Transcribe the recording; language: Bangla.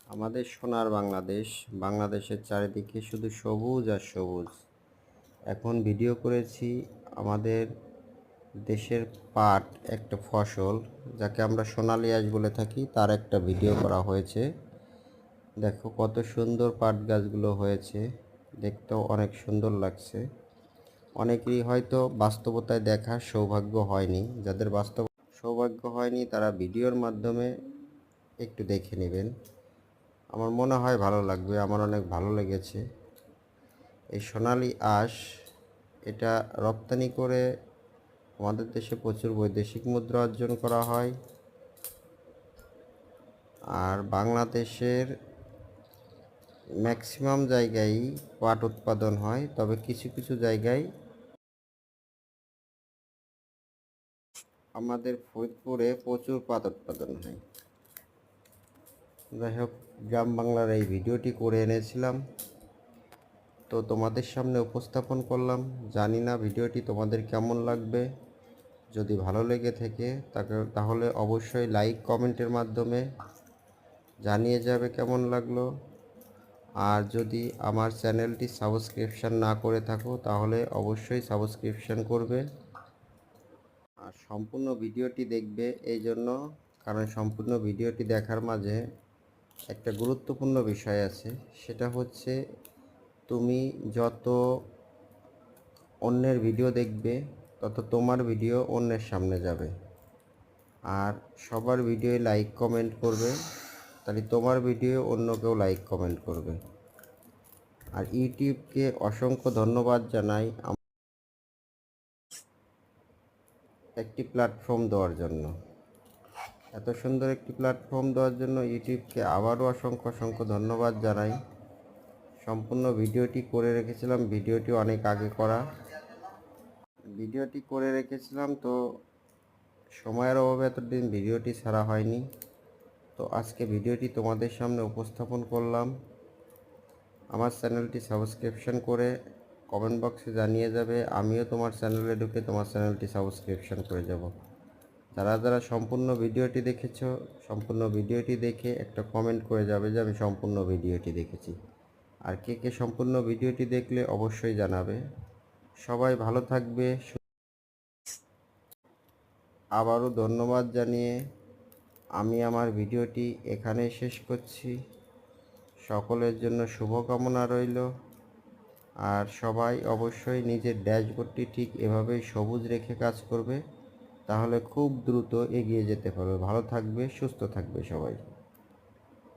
আমাদের সোনার বাংলাদেশ, বাংলাদেশের চারিদিকে শুধু সবুজ আর সবুজ। এখন ভিডিও করেছি আমাদের দেশের পাট, একটা ফসল যাকে আমরা সোনালী আঁশ বলে থাকি, তার একটা ভিডিও করা হয়েছে। দেখো কত সুন্দর পাট গাছগুলো হয়েছে, দেখতেও অনেক সুন্দর লাগছে। অনেকেরই হয়তো বাস্তবতায় দেখার সৌভাগ্য হয়নি। যাদের বাস্তব সৌভাগ্য হয়নি তারা ভিডিওর মাধ্যমে একটু দেখে নেবেন। আমার মনে হয় ভালো লাগবে, আমার অনেক ভালো লেগেছে। এই সোনালী আঁশ এটা রপ্তানি করে আমাদের দেশে প্রচুর বৈদেশিক মুদ্রা অর্জন করা হয়। আর বাংলাদেশের ম্যাক্সিমাম জায়গায় পাট উৎপাদন হয়, তবে কিছু কিছু জায়গায় আমাদের ফরিদপুরে প্রচুর পাট উৎপাদন হয়। যাই হোক, গ্রাম বাংলার এই ভিডিওটি করে এনেছিলাম, তো তোমাদের সামনে উপস্থাপন করলাম। জানি না ভিডিওটি তোমাদের কেমন লাগবে। যদি ভালো লেগে থাকে তাহলে অবশ্যই লাইক কমেন্টের মাধ্যমে জানিয়ে যাবে কেমন লাগলো। আর যদি আমার চ্যানেলটি সাবস্ক্রিপশন না করে থাকো তাহলে অবশ্যই সাবস্ক্রিপশন করবে। আর সম্পূর্ণ ভিডিওটি দেখবে এই জন্য, কারণ সম্পূর্ণ ভিডিওটি দেখার মাঝে একটা গুরুত্বপূর্ণ বিষয় আছে। সেটা হচ্ছে, তুমি যত অন্যের ভিডিও দেখবে তত তোমার ভিডিও অন্যের সামনে যাবে। আর সবার ভিডিও লাইক কমেন্ট করবে, তাহলে তোমার ভিডিও অন্য কেউ লাইক কমেন্ট করবে। আর ইউটিউবকে অসংখ্য ধন্যবাদ জানাই একটি প্ল্যাটফর্ম দেওয়ার জন্য। এত সুন্দর একটি প্ল্যাটফর্ম দেওয়ার জন্য ইউটিউবকে আবারও অসংখ্য ধন্যবাদ জানাই। সম্পূর্ণ ভিডিওটি করে রেখেছিলাম, ভিডিওটি অনেক আগে করা ভিডিওটি করে রেখেছিলাম, তো সময়ের অভাবে এতদিন ভিডিওটি ছাড়া হয়নি। তো আজকে ভিডিওটি তোমাদের সামনে উপস্থাপন করলাম। আমার চ্যানেলটি সাবস্ক্রিপশন করে কমেন্ট বক্সে জানিয়ে যাবে, আমিও তোমার চ্যানেলে ঢুকে তোমার চ্যানেলটি সাবস্ক্রিপশন করে যাব। যারা যারা সম্পূর্ণ ভিডিওটি দেখেছো, সম্পূর্ণ ভিডিওটি দেখে একটা কমেন্ট করে যাবে যে আমি সম্পূর্ণ ভিডিওটি দেখেছি। আর কে কে সম্পূর্ণ ভিডিওটি দেখলে অবশ্যই জানাবে। সবাই ভালো থাকবে। আবারও ধন্যবাদ জানিয়ে আমি আমার ভিডিওটি এখানেই শেষ করছি। সকলের জন্য শুভকামনা রইল। আর সবাই অবশ্যই নিজের ড্যাশবোর্ডটি ঠিক এভাবেই সবুজ রেখে কাজ করবে, তাহলে খুব দ্রুত এগিয়ে যেতে পারবে। ভালো থাকবে, সুস্থ থাকবে সবাই।